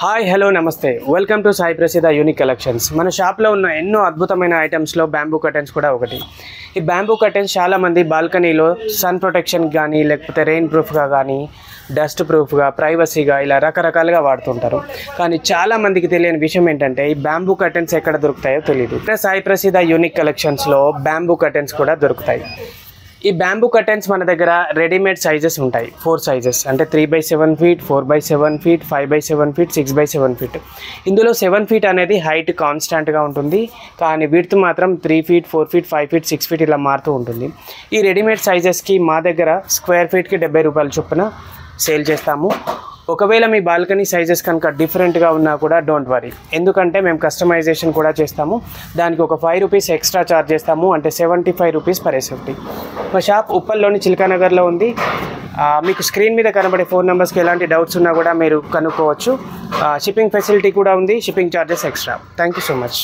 Hi hello నమస్తే welcome to Sai ప్రసిద్ధ unique collections. మన షాప్లో ఉన్న ఎన్నో అద్భుతమైన ఐటమ్స్లో బ్యాంబూ కర్టెన్స్ కూడా ఒకటి. ఈ బ్యాంబూ కర్టెన్స్ చాలామంది బాల్కనీలో సన్ ప్రొటెక్షన్ కానీ లేకపోతే రెయిన్ ప్రూఫ్గా కానీ డస్ట్ ప్రూఫ్గా ప్రైవసీగా ఇలా రకరకాలుగా వాడుతుంటారు. కానీ చాలామందికి తెలియని విషయం ఏంటంటే ఈ బ్యాంబూ కర్టెన్స్ ఎక్కడ దొరుకుతాయో తెలియదు. సాయి ప్రసిద్ధ యూనిక్ కలెక్షన్స్లో బ్యాంబూ కర్టెన్స్ కూడా దొరుకుతాయి. ఈ బ్యాంబూ కర్టెన్స్ మన దగ్గర రెడీమేడ్ సైజెస్ ఉంటాయి. 4 సైజెస్ అంటే 3x7 feet, 4x7 feet, 5x7 feet, 6x7 feet. ఇందులో 7 ఫీట్ అనేది హైట్ కాన్స్టాంట్గా ఉంటుంది, కానీ విడ్త్ మాత్రం 3 ఫీట్, 4 ఫీట్, 5 ఫీట్, 6 ఫీట్ ఇలా మారుతూ ఉంటుంది. ఈ రెడీమేడ్ సైజెస్కి మా దగ్గర స్క్వేర్ ఫీట్కి 70 రూపాయల చొప్పున సేల్ చేస్తాము. ఒకవేళ మీ బాల్కనీ సైజెస్ కనుక డిఫరెంట్గా ఉన్నా కూడా డోంట్ వరీ, ఎందుకంటే మేము కస్టమైజేషన్ కూడా చేస్తాము. దానికి ఒక 5 రూపీస్ ఎక్స్ట్రా ఛార్జ్ చేస్తాము, అంటే 75 రూపీస్ పర్ SFT. మా షాప్ ఉప్పల్లోని చిల్కానగర్లో ఉంది. మీకు స్క్రీన్ మీద కనబడే ఫోన్ నెంబర్స్కి ఎలాంటి డౌట్స్ ఉన్నా కూడా మీరు కనుక్కోవచ్చు. షిప్పింగ్ ఫెసిలిటీ కూడా ఉంది, shipping charges extra. Thank you so much.